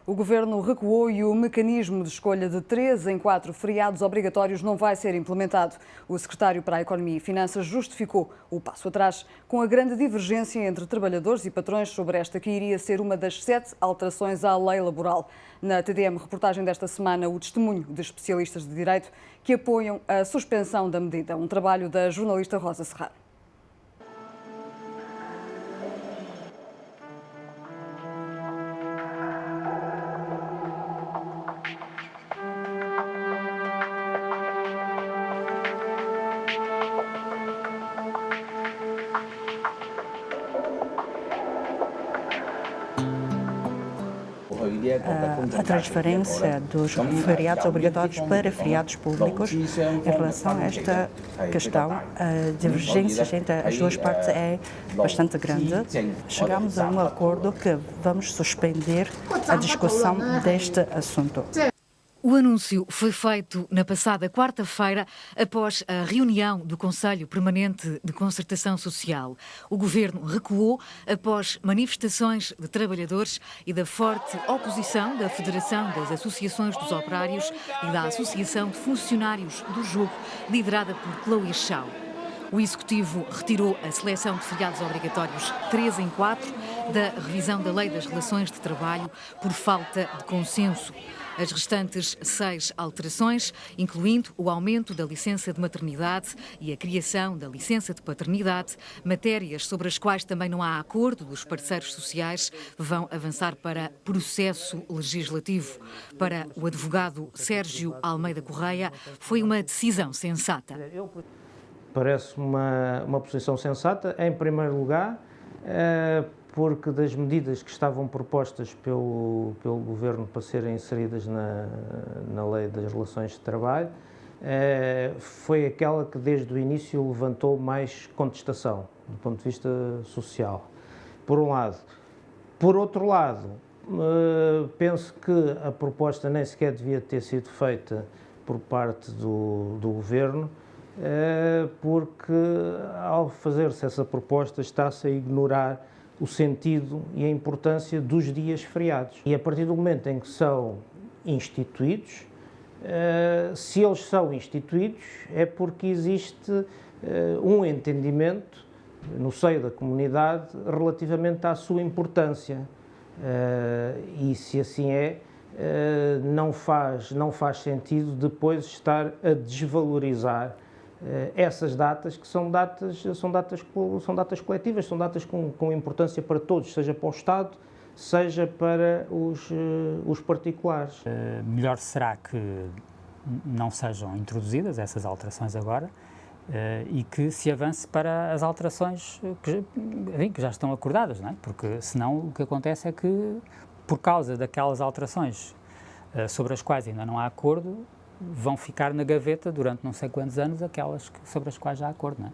O Governo recuou e o mecanismo de escolha de 3 em 4 feriados obrigatórios não vai ser implementado. O secretário para a Economia e Finanças justificou o passo atrás com a grande divergência entre trabalhadores e patrões sobre esta que iria ser uma das 7 alterações à lei laboral. Na TDM, reportagem desta semana, o testemunho de especialistas de direito que apoiam a suspensão da medida. Um trabalho da jornalista Rosa Serrano. A transferência dos feriados obrigatórios para feriados públicos, em relação a esta questão, a divergência entre as duas partes é bastante grande. Chegamos a um acordo que vamos suspender a discussão deste assunto. O anúncio foi feito na passada quarta-feira, após a reunião do Conselho Permanente de Concertação Social. O Governo recuou após manifestações de trabalhadores e da forte oposição da Federação das Associações dos Operários e da Associação de Funcionários do Jogo, liderada por Chloe Chau. O Executivo retirou a seleção de feriados obrigatórios 3 em 4 da revisão da Lei das Relações de Trabalho por falta de consenso. As restantes 6 alterações, incluindo o aumento da licença de maternidade e a criação da licença de paternidade, matérias sobre as quais também não há acordo dos parceiros sociais, vão avançar para processo legislativo. Para o advogado Sérgio Almeida Correia, foi uma decisão sensata. Parece uma posição sensata, em primeiro lugar, porque das medidas que estavam propostas pelo Governo para serem inseridas na Lei das Relações de Trabalho, foi aquela que desde o início levantou mais contestação, do ponto de vista social, por um lado. Por outro lado, penso que a proposta nem sequer devia ter sido feita por parte do Governo, porque ao fazer-se essa proposta está-se a ignorar o sentido e a importância dos dias feriados. E a partir do momento em que são instituídos, se eles são instituídos, é porque existe um entendimento no seio da comunidade relativamente à sua importância. E se assim é, não faz sentido depois estar a desvalorizar essas datas, que são datas coletivas, são datas com importância para todos, seja para o Estado, seja para os particulares. Melhor será que não sejam introduzidas essas alterações agora e que se avance para as alterações que já estão acordadas, não é? Porque senão o que acontece é que, por causa daquelas alterações sobre as quais ainda não há acordo, vão ficar na gaveta durante não sei quantos anos aquelas sobre as quais já há acordo, não é?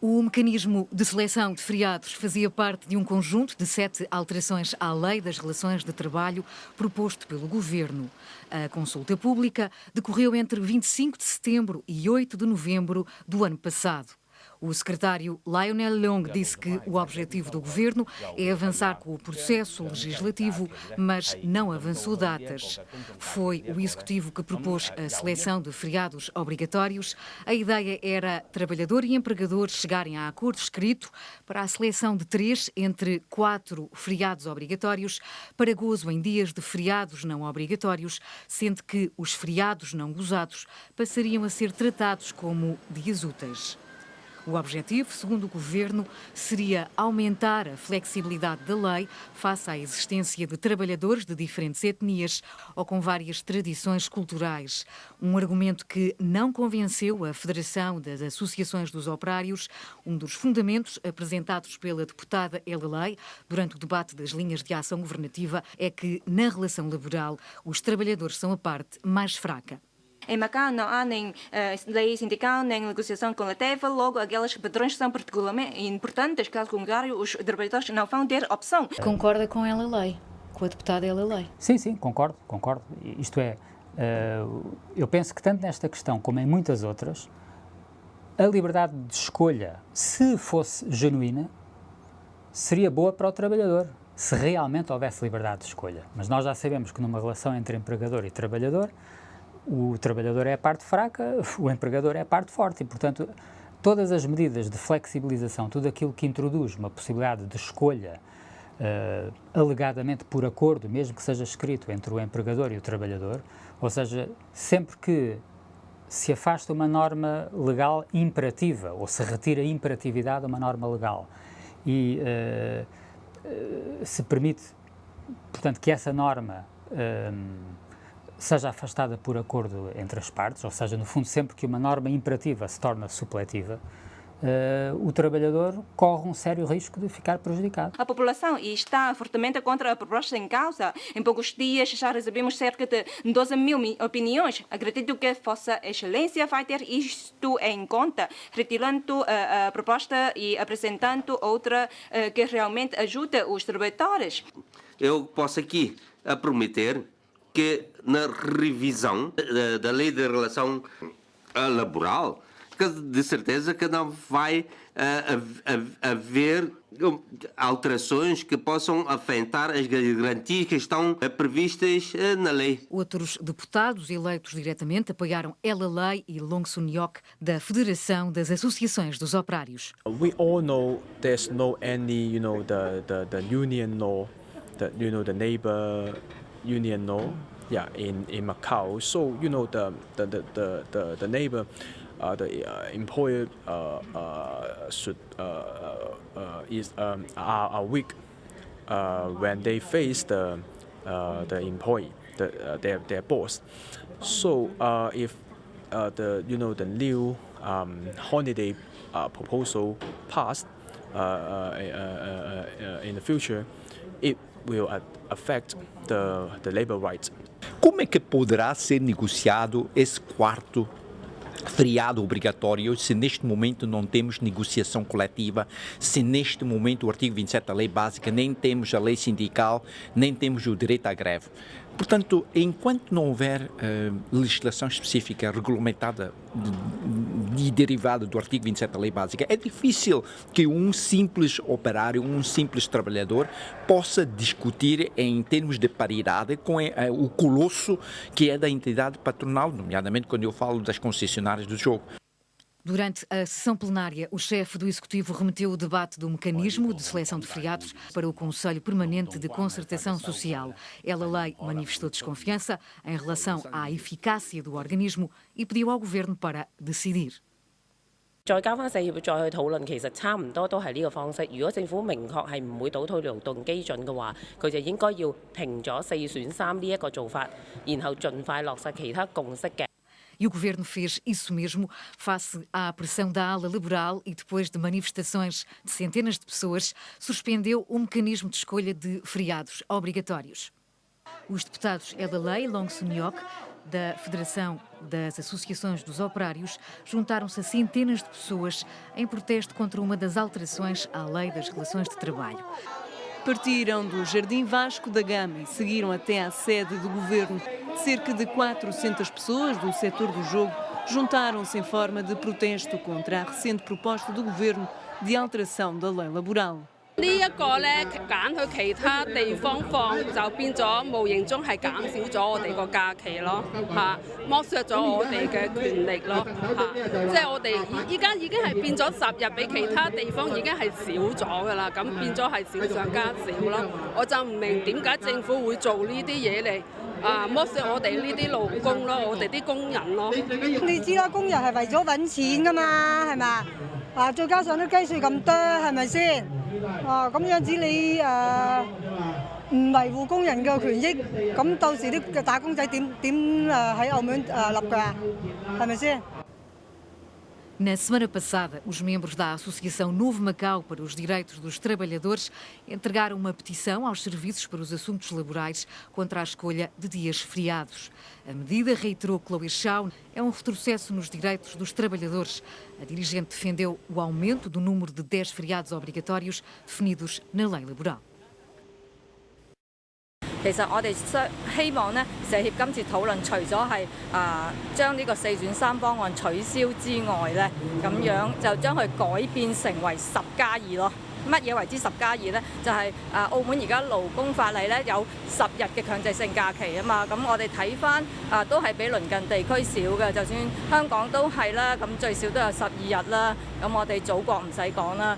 O mecanismo de seleção de feriados fazia parte de um conjunto de 7 alterações à Lei das Relações de Trabalho proposto pelo Governo. A consulta pública decorreu entre 25 de setembro e 8 de novembro do ano passado. O secretário Lionel Leong disse que o objetivo do Governo é avançar com o processo legislativo, mas não avançou datas. Foi o Executivo que propôs a seleção de feriados obrigatórios. A ideia era trabalhador e empregador chegarem a acordo escrito para a seleção de 3 entre 4 feriados obrigatórios para gozo em dias de feriados não obrigatórios, sendo que os feriados não gozados passariam a ser tratados como dias úteis. O objetivo, segundo o Governo, seria aumentar a flexibilidade da lei face à existência de trabalhadores de diferentes etnias ou com várias tradições culturais. Um argumento que não convenceu a Federação das Associações dos Operários, um dos fundamentos apresentados pela deputada Elalei durante o debate das linhas de ação governativa é que, na relação laboral, os trabalhadores são a parte mais fraca. Em Macau não há nem lei sindical, nem negociação coletiva, logo aquelas padrões são particularmente importantes, caso contrário os trabalhadores não vão ter opção. Concorda com ela lei, com a deputada ela lei? Sim, concordo. Isto é, eu penso que tanto nesta questão como em muitas outras, a liberdade de escolha, se fosse genuína, seria boa para o trabalhador. se realmente houvesse liberdade de escolha. Mas nós já sabemos que numa relação entre empregador e trabalhador, o trabalhador é a parte fraca, o empregador é a parte forte e, portanto, todas as medidas de flexibilização, tudo aquilo que introduz uma possibilidade de escolha alegadamente por acordo, mesmo que seja escrito entre o empregador e o trabalhador, ou seja, sempre que se afasta uma norma legal imperativa ou se retira a imperatividade a uma norma legal e se permite, portanto, que essa norma seja afastada por acordo entre as partes, ou seja, no fundo, sempre que uma norma imperativa se torna supletiva, o trabalhador corre um sério risco de ficar prejudicado. A população está fortemente contra a proposta em causa. Em poucos dias já recebemos cerca de 12.000 opiniões. Acredito que Vossa Excelência vai ter isto em conta, retirando a proposta e apresentando outra que realmente ajude os trabalhadores. Eu posso aqui prometer que na revisão da lei de relação laboral, de certeza que não vai haver alterações que possam afetar as garantias que estão previstas na lei. Outros deputados eleitos diretamente apoiaram Ella Lei e Long Sun-yok da Federação das Associações dos Operários. We all know there's no any, the union law, the labor union law, in Macau. So the labor. The employer should are weak when they face the employee, their boss. So if the new holiday proposal passed in the future, it will affect the labor rights. Como é que poderá ser negociado esse quarto feriado obrigatório se neste momento não temos negociação coletiva, se neste momento o artigo 27 da lei básica, nem temos a lei sindical, nem temos o direito à greve? Portanto, enquanto não houver legislação específica regulamentada e derivada do artigo 27 da lei básica, é difícil que um simples operário, um simples trabalhador possa discutir em termos de paridade com o colosso que é da entidade patronal, nomeadamente quando eu falo das concessionárias do jogo. Durante a sessão plenária, o chefe do Executivo remeteu o debate do mecanismo de seleção de feriados para o Conselho Permanente de Concertação Social. Ella Lei manifestou desconfiança em relação à eficácia do organismo e pediu ao Governo para decidir. 再交翻4業再去討論，其實差唔多都係呢個方式。如果政府明確係唔會倒退勞動基準嘅話，佢就應該要停咗4選3呢一個做法，然後盡快落實其他共識嘅。 E o Governo fez isso mesmo face à pressão da ala laboral e depois de manifestações de centenas de pessoas, suspendeu o mecanismo de escolha de feriados obrigatórios. Os deputados Ella Lei e Long Sun-yok, da Federação das Associações dos Operários, juntaram-se a centenas de pessoas em protesto contra uma das alterações à Lei das Relações de Trabalho. Partiram do Jardim Vasco da Gama e seguiram até à sede do Governo. Cerca de 400 pessoas do setor do jogo juntaram-se em forma de protesto contra a recente proposta do Governo de alteração da lei laboral. 呢一個咧揀去其他地方放，就變咗無形中係減少咗我哋個假期咯，嚇剝削咗我哋嘅權力咯，嚇即係我哋依家已經係變咗10日，比其他地方已經係少咗㗎啦，咁變咗係少上加少咯。我就唔明點解政府會做呢啲嘢嚟剝削我哋呢啲勞工咯，我哋啲工人咯。你知啦，工人係為咗揾錢㗎嘛，係咪？再加上啲雞稅咁多，係咪先？咁樣子你唔維護工人嘅權益，咁到時啲打工仔點喺澳門立㗎？係咪先？ Na semana passada, os membros da Associação Novo Macau para os Direitos dos Trabalhadores entregaram uma petição aos serviços para os assuntos laborais contra a escolha de dias feriados. A medida, reiterou Chloe Shaw, é um retrocesso nos direitos dos trabalhadores. A dirigente defendeu o aumento do número de 10 feriados obrigatórios definidos na lei laboral. 其實我哋希望呢，社協今次討論除咗係將呢個4選3方案取消之外呢，咁樣就將佢改變成為10+2咯。乜嘢為之10+2呢？就係澳門而家勞工法例呢有10日嘅強制性假期啊嘛，咁我哋睇翻都係比鄰近地區少嘅，就算香港都係啦，咁最少都有12日啦，咁我哋祖國唔使講啦，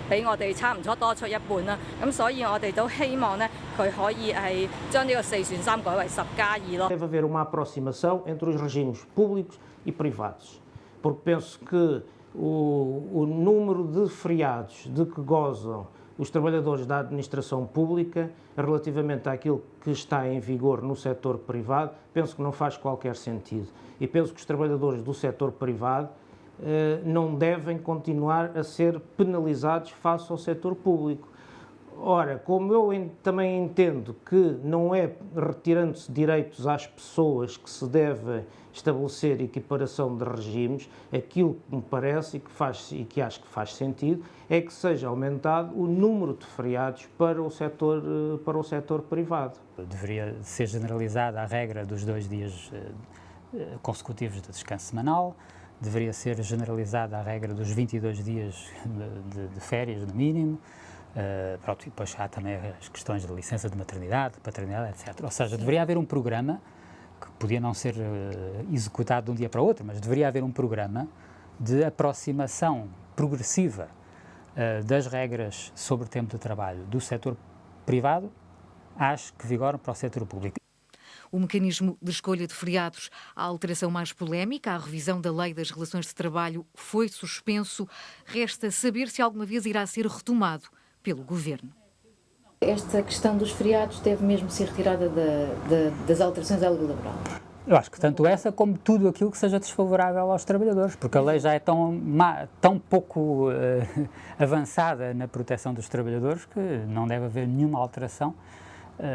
比我哋差唔多多出一半啦，咁所以我哋都希望呢佢可以係將呢個4選3改為10+2咯。Deve haver uma aproximação entre os regimes públicos e privados, porque penso que o número de feriados de que gozam os trabalhadores da administração pública relativamente àquilo que está em vigor no setor privado, penso que não faz qualquer sentido. E penso que os trabalhadores do setor privado não devem continuar a ser penalizados face ao setor público. Ora, como eu também entendo que não é retirando-se direitos às pessoas que se deve estabelecer equiparação de regimes, aquilo que me parece e que acho que faz sentido é que seja aumentado o número de feriados para o setor privado. Deveria ser generalizada a regra dos 2 dias consecutivos de descanso semanal, deveria ser generalizada a regra dos 22 dias de férias, no mínimo. Pronto, e depois há também as questões de licença de maternidade, de paternidade, etc. Ou seja, deveria haver um programa que podia não ser executado de um dia para o outro, mas deveria haver um programa de aproximação progressiva das regras sobre tempo de trabalho do setor privado às que vigoram para o setor público. O mecanismo de escolha de feriados, a alteração mais polémica, a revisão da Lei das Relações de Trabalho, foi suspenso. Resta saber se alguma vez irá ser retomado pelo Governo. Esta questão dos feriados deve mesmo ser retirada das alterações à lei laboral? Eu acho que tanto essa como tudo aquilo que seja desfavorável aos trabalhadores, porque a lei já é tão pouco avançada na proteção dos trabalhadores que não deve haver nenhuma alteração.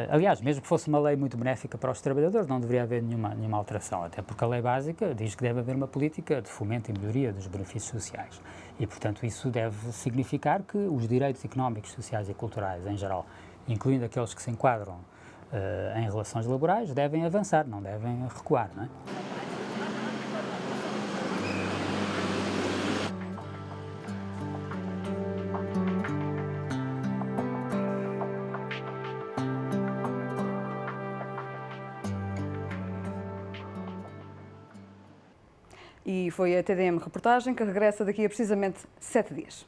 Aliás, mesmo que fosse uma lei muito benéfica para os trabalhadores, não deveria haver nenhuma alteração, até porque a lei básica diz que deve haver uma política de fomento e melhoria dos benefícios sociais. E, portanto, isso deve significar que os direitos económicos, sociais e culturais, em geral, incluindo aqueles que se enquadram em relações laborais, devem avançar, não devem recuar, não é? E foi a TDM Reportagem que regressa daqui a precisamente 7 dias.